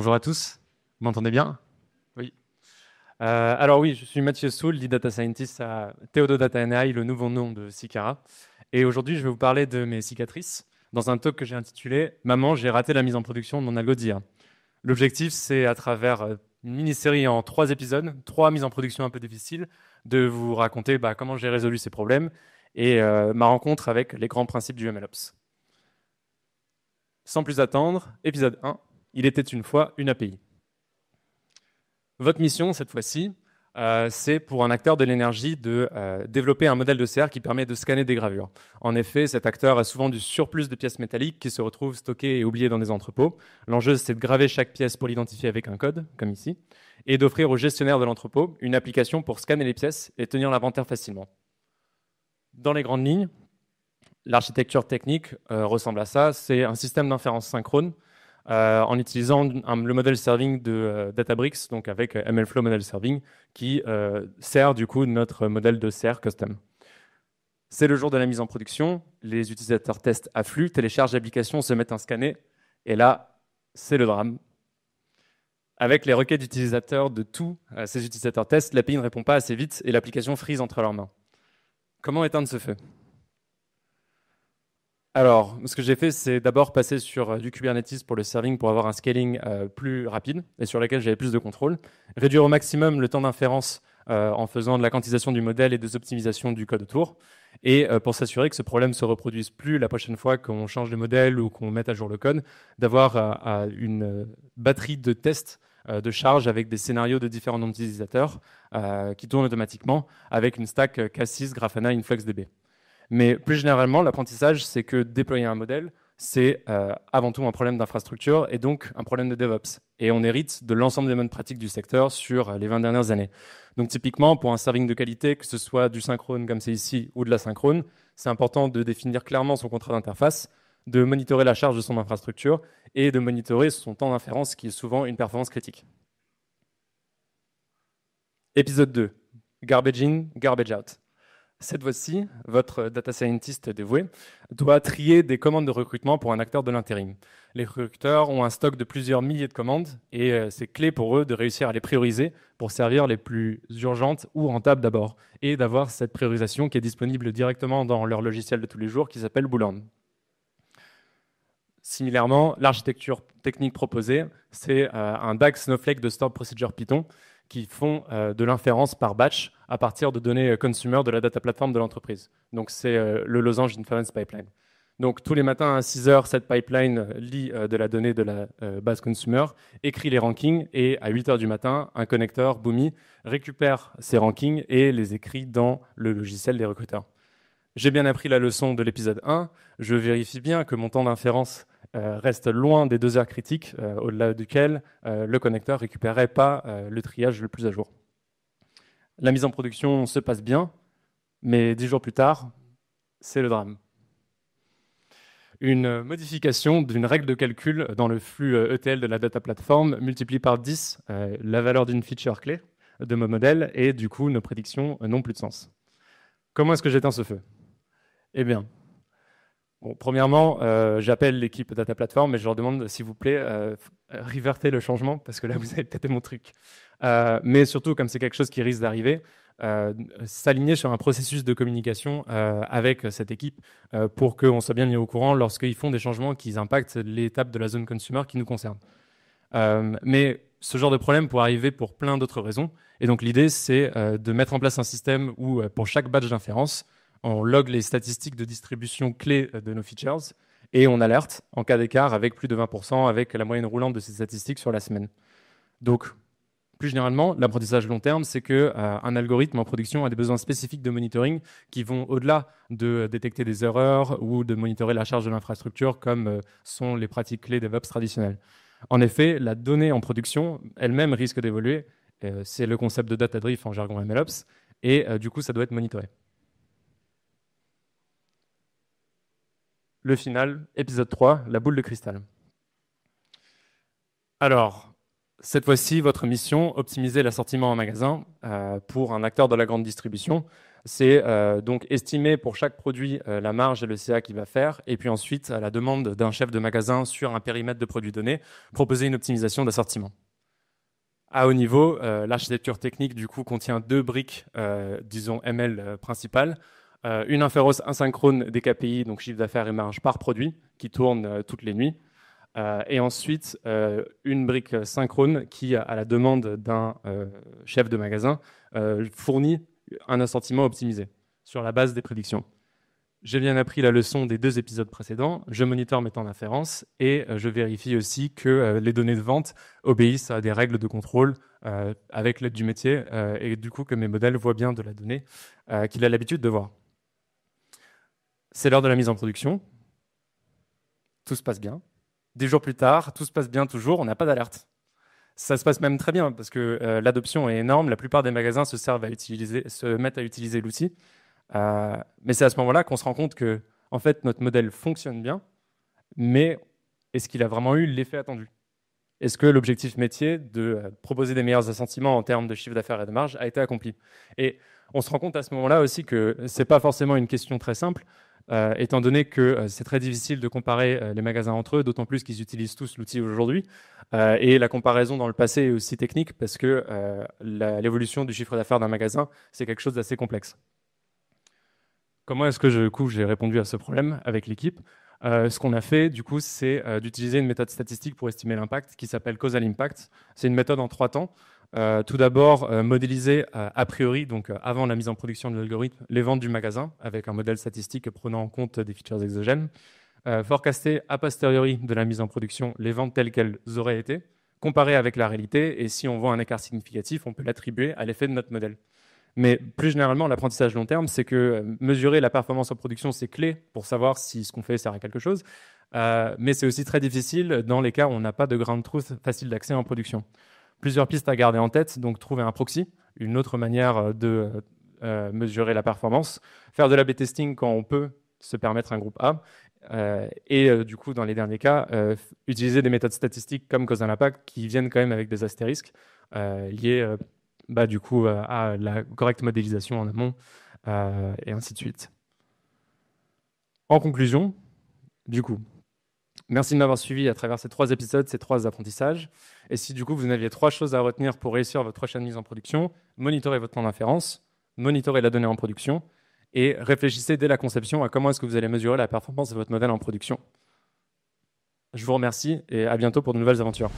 Bonjour à tous, vous m'entendez bien? Oui. Alors oui, je suis Mathieu Soul, lead data scientist à Theodo Data AI, le nouveau nom de Sikara. Et aujourd'hui, je vais vous parler de mes cicatrices dans un talk que j'ai intitulé « Maman, j'ai raté la mise en production de mon algo d'IA ». L'objectif, c'est à travers une mini-série en 3 épisodes, 3 mises en production un peu difficiles, de vous raconter comment j'ai résolu ces problèmes et ma rencontre avec les grands principes du MLOps. Sans plus attendre, épisode 1, il était une fois une API. Votre mission, cette fois-ci, c'est pour un acteur de l'énergie de développer un modèle de CR qui permet de scanner des gravures. En effet, cet acteur a souvent du surplus de pièces métalliques qui se retrouvent stockées et oubliées dans des entrepôts. L'enjeu, c'est de graver chaque pièce pour l'identifier avec un code, comme ici, et d'offrir au gestionnaire de l'entrepôt une application pour scanner les pièces et tenir l'inventaire facilement. Dans les grandes lignes, l'architecture technique ressemble à ça. C'est un système d'inférence synchrone en utilisant le modèle serving de Databricks, donc avec MLflow Model Serving, qui sert du coup notre modèle de CR custom. C'est le jour de la mise en production, les utilisateurs testent affluent, téléchargent l'application, se mettent à scanner, et là, c'est le drame. Avec les requêtes d'utilisateurs de tous ces utilisateurs tests, l'API ne répond pas assez vite et l'application freeze entre leurs mains. Comment éteindre ce feu ? Alors, ce que j'ai fait, c'est d'abord passer sur du Kubernetes pour le serving pour avoir un scaling plus rapide et sur lequel j'avais plus de contrôle. Réduire au maximum le temps d'inférence en faisant de la quantisation du modèle et des optimisations du code autour. Et pour s'assurer que ce problème ne se reproduise plus la prochaine fois qu'on change de modèle ou qu'on mette à jour le code, d'avoir une batterie de tests de charge avec des scénarios de différents nombres d'utilisateurs qui tournent automatiquement avec une stack K6, Grafana, InfluxDB. Mais plus généralement, l'apprentissage, c'est que déployer un modèle, c'est avant tout un problème d'infrastructure et donc un problème de DevOps. Et on hérite de l'ensemble des bonnes pratiques du secteur sur les 20 dernières années. Donc typiquement, pour un serving de qualité, que ce soit du synchrone comme c'est ici ou de l'asynchrone, c'est important de définir clairement son contrat d'interface, de monitorer la charge de son infrastructure et de monitorer son temps d'inférence qui est souvent une performance critique. Épisode 2, Garbage in, Garbage out. Cette fois-ci, votre data scientist dévoué doit trier des commandes de recrutement pour un acteur de l'intérim. Les recruteurs ont un stock de plusieurs milliers de commandes et c'est clé pour eux de réussir à les prioriser pour servir les plus urgentes ou rentables d'abord et d'avoir cette priorisation qui est disponible directement dans leur logiciel de tous les jours qui s'appelle Boolean. Similairement, l'architecture technique proposée, c'est un DAG Snowflake de Stored Procedure Python qui font de l'inférence par batch à partir de données consumer de la data platform de l'entreprise. Donc, c'est le losange Inference Pipeline. Donc, tous les matins à 6 heures, cette pipeline lit de la donnée de la base consumer, écrit les rankings et à 8 heures du matin, un connecteur Boomi récupère ces rankings et les écrit dans le logiciel des recruteurs. J'ai bien appris la leçon de l'épisode 1. Je vérifie bien que mon temps d'inférence reste loin des 2 heures critiques, au-delà duquel le connecteur ne récupérait pas le triage le plus à jour. La mise en production se passe bien, mais 10 jours plus tard, c'est le drame. Une modification d'une règle de calcul dans le flux ETL de la data platform multiplie par 10 la valeur d'une feature clé de mon modèle et du coup, nos prédictions n'ont plus de sens. Comment est-ce que j'éteins ce feu ? Eh bien, bon, premièrement, j'appelle l'équipe Data Platform et je leur demande, s'il vous plaît, revertez le changement, parce que là, vous avez pété mon truc. Mais surtout, comme c'est quelque chose qui risque d'arriver, s'aligner sur un processus de communication avec cette équipe pour qu'on soit bien mis au courant lorsqu'ils font des changements qui impactent l'étape de la zone consumer qui nous concerne. Mais ce genre de problème pourrait arriver pour plein d'autres raisons. Et donc, l'idée, c'est de mettre en place un système où, pour chaque batch d'inférence, on log les statistiques de distribution clés de nos features et on alerte en cas d'écart avec plus de 20% avec la moyenne roulante de ces statistiques sur la semaine. Donc, plus généralement, l'apprentissage long terme, c'est qu'un algorithme en production a des besoins spécifiques de monitoring qui vont au-delà de détecter des erreurs ou de monitorer la charge de l'infrastructure comme sont les pratiques clés DevOps traditionnelles. En effet, la donnée en production elle-même risque d'évoluer. C'est le concept de data drift en jargon MLOps et du coup, ça doit être monitoré. Le final, épisode 3, la boule de cristal. Alors, cette fois-ci, votre mission, optimiser l'assortiment en magasin pour un acteur de la grande distribution. C'est donc estimer pour chaque produit la marge et le CA qu'il va faire, et puis ensuite, à la demande d'un chef de magasin sur un périmètre de produits donnés, proposer une optimisation d'assortiment. À haut niveau, l'architecture technique du coup contient 2 briques, disons ML principales, une inféroce asynchrone des KPI, donc chiffre d'affaires et marge par produit, qui tourne toutes les nuits, et ensuite une brique synchrone qui, à la demande d'un chef de magasin, fournit un assortiment optimisé sur la base des prédictions. J'ai bien appris la leçon des 2 épisodes précédents, je monitore mes temps d'inférence et je vérifie aussi que les données de vente obéissent à des règles de contrôle avec l'aide du métier et du coup que mes modèles voient bien de la donnée qu'il a l'habitude de voir. C'est l'heure de la mise en production. Tout se passe bien. Des jours plus tard, tout se passe bien toujours, on n'a pas d'alerte. Ça se passe même très bien parce que l'adoption est énorme, la plupart des magasins se mettent à utiliser l'outil. Mais c'est à ce moment-là qu'on se rend compte que en fait, notre modèle fonctionne bien, mais est-ce qu'il a vraiment eu l'effet attendu? Est-ce que l'objectif métier de proposer des meilleurs assortiments en termes de chiffre d'affaires et de marge a été accompli? Et on se rend compte à ce moment-là aussi que ce n'est pas forcément une question très simple, étant donné que c'est très difficile de comparer les magasins entre eux, d'autant plus qu'ils utilisent tous l'outil aujourd'hui. Et la comparaison dans le passé est aussi technique parce que l'évolution du chiffre d'affaires d'un magasin, c'est quelque chose d'assez complexe. Comment est-ce que j'ai répondu à ce problème avec l'équipe? Ce qu'on a fait, du coup, c'est d'utiliser une méthode statistique pour estimer l'impact qui s'appelle Causal Impact. C'est une méthode en 3 temps. Tout d'abord, modéliser a priori, donc avant la mise en production de l'algorithme, les ventes du magasin avec un modèle statistique prenant en compte des features exogènes. Forecaster a posteriori de la mise en production les ventes telles qu'elles auraient été, comparer avec la réalité, et si on voit un écart significatif, on peut l'attribuer à l'effet de notre modèle. Mais plus généralement, l'apprentissage long terme, c'est que mesurer la performance en production, c'est clé pour savoir si ce qu'on fait sert à quelque chose. Mais c'est aussi très difficile dans les cas où on n'a pas de ground truth facile d'accès en production. Plusieurs pistes à garder en tête, donc trouver un proxy, une autre manière de mesurer la performance, faire de l'A/B testing quand on peut se permettre un groupe A, et du coup, dans les derniers cas, utiliser des méthodes statistiques comme Causal Impact qui viennent quand même avec des astérisques liés du coup, à la correcte modélisation en amont, et ainsi de suite. En conclusion, du coup, merci de m'avoir suivi à travers ces 3 épisodes, ces 3 apprentissages. Et si du coup vous n'aviez 3 choses à retenir pour réussir votre prochaine mise en production, monitorez votre temps d'inférence, monitorez la donnée en production, et réfléchissez dès la conception à comment est-ce que vous allez mesurer la performance de votre modèle en production. Je vous remercie et à bientôt pour de nouvelles aventures.